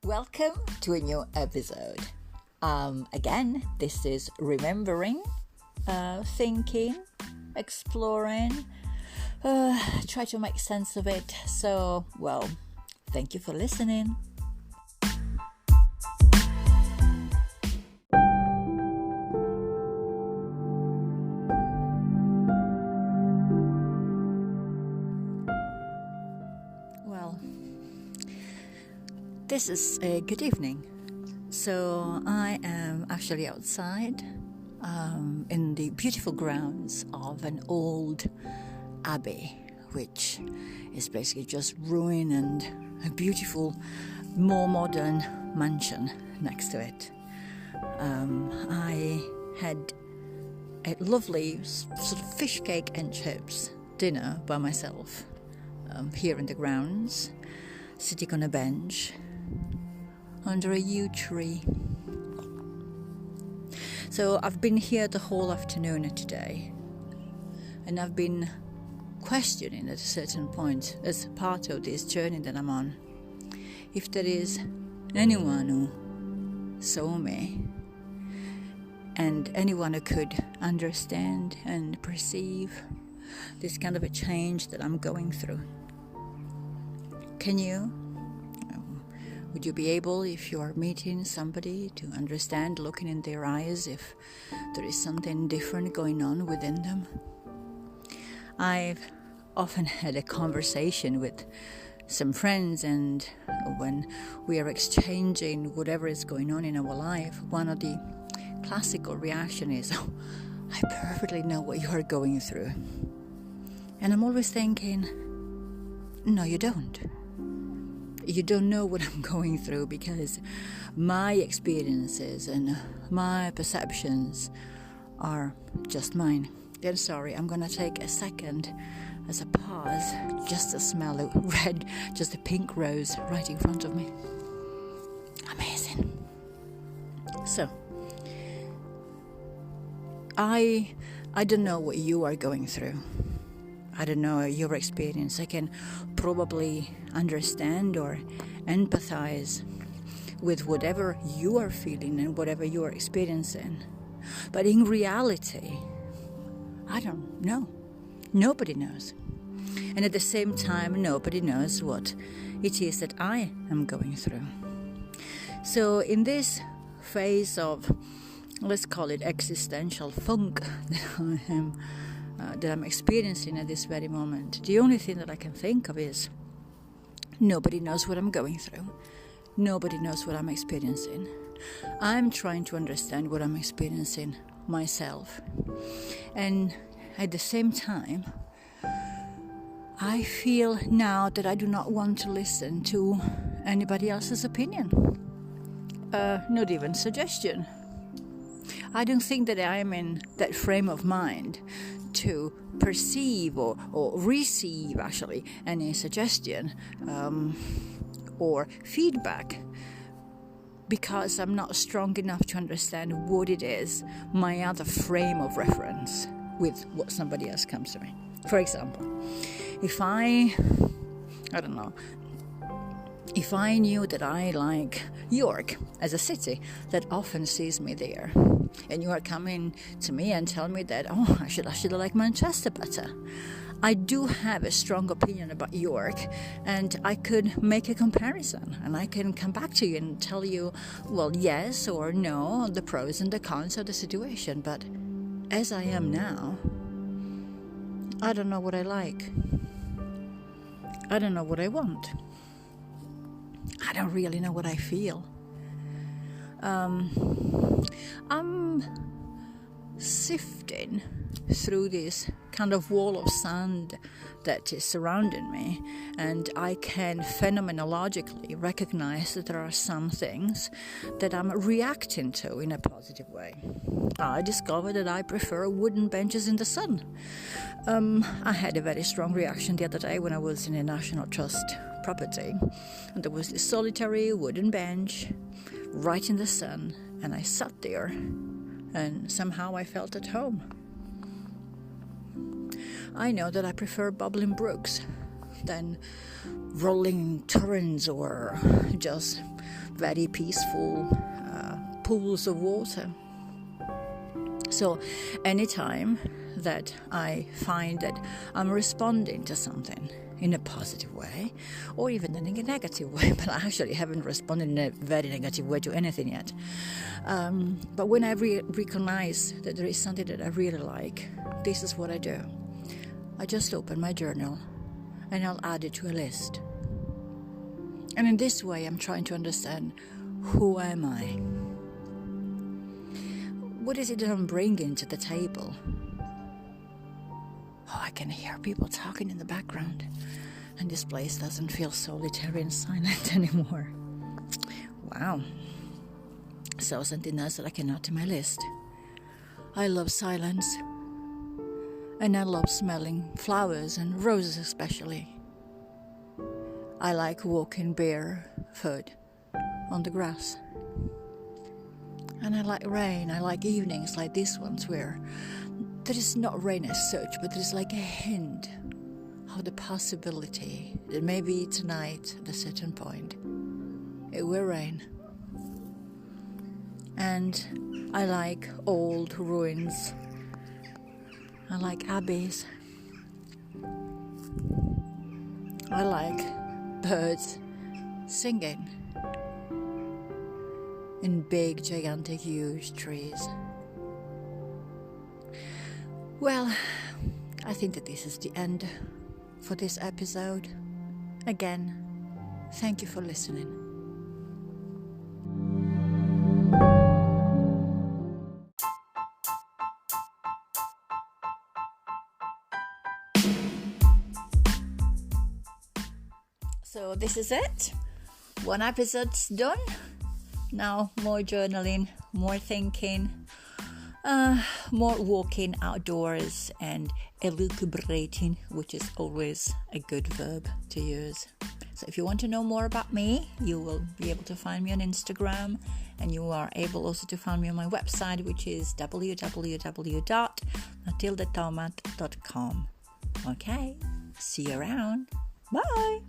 Welcome to a new episode. Again, this is remembering, thinking, exploring, try to make sense of it. So, thank you for listening. This is a good evening. So I am actually outside in the beautiful grounds of an old abbey, which is basically just ruin and a beautiful, more modern mansion next to it. I had a lovely sort of fish cake and chips dinner by myself here in the grounds, sitting on a bench under a yew tree. So I've been here the whole afternoon today, and I've been questioning at a certain point, as part of this journey that I'm on, if there is anyone who saw me and anyone who could understand and perceive this kind of a change that I'm going through. Can you? Would you be able, if you are meeting somebody, to understand, looking in their eyes, if there is something different going on within them? I've often had a conversation with some friends, and when we are exchanging whatever is going on in our life, one of the classical reactions is, I perfectly know what you are going through. And I'm always thinking, no, you don't. You don't know what I'm going through, because my experiences and my perceptions are just mine. Then sorry, I'm going to take a second as a pause just to smell a red, just a pink rose right in front of me. Amazing. So, I don't know what you are going through. I don't know your experience. I can probably understand or empathize with whatever you are feeling and whatever you are experiencing. But in reality, I don't know. Nobody knows. And at the same time, nobody knows what it is that I am going through. So in this phase of, let's call it existential funk that I'm experiencing at this very moment, the only thing that I can think of is nobody knows what I'm going through. Nobody knows what I'm experiencing. I'm trying to understand what I'm experiencing myself. And at the same time, I feel now that I do not want to listen to anybody else's opinion. Not even suggestion. I don't think that I am in that frame of mind to perceive or receive actually any suggestion or feedback, because I'm not strong enough to understand what it is, my other frame of reference with what somebody else comes to me. For example, if I knew that I like York as a city that often sees me there, and you are coming to me and tell me that, I should like Manchester better. I do have a strong opinion about York, and I could make a comparison, and I can come back to you and tell you, well, yes or no, the pros and the cons of the situation. But as I am now, I don't know what I like. I don't know what I want. I don't really know what I feel. I'm sifting through this kind of wall of sand that is surrounding me, and I can phenomenologically recognize that there are some things that I'm reacting to in a positive way. I discovered that I prefer wooden benches in the sun. I had a very strong reaction the other day when I was in a National Trust property, and there was this solitary wooden bench right in the sun, and I sat there, and somehow I felt at home. I know that I prefer bubbling brooks than rolling torrents or just very peaceful pools of water. So anytime that I find that I'm responding to something in a positive way, or even in a negative way, but I actually haven't responded in a very negative way to anything yet. But when I recognize that there is something that I really like, this is what I do. I just open my journal and I'll add it to a list. And in this way, I'm trying to understand, who am I? What is it that I'm bringing to the table? Oh, I can hear people talking in the background, and this place doesn't feel solitary and silent anymore. Wow. So something else that I can add to my list. I love silence, and I love smelling flowers and roses especially. I like walking barefoot on the grass. And I like rain. I like evenings like this ones where there is not rain as such, but there's like a hint of the possibility that maybe tonight at a certain point it will rain. And I like old ruins. I like abbeys. I like birds singing in big, gigantic, huge trees. Well, I think that this is the end for this episode. Again, thank you for listening. So this is it. One episode's done. Now more journaling, more thinking, more walking outdoors and elucubrating, which is always a good verb to use. So if you want to know more about me, you will be able to find me on Instagram, and you are able also to find me on my website, which is www.matildetomat.com. Okay, see you around. Bye.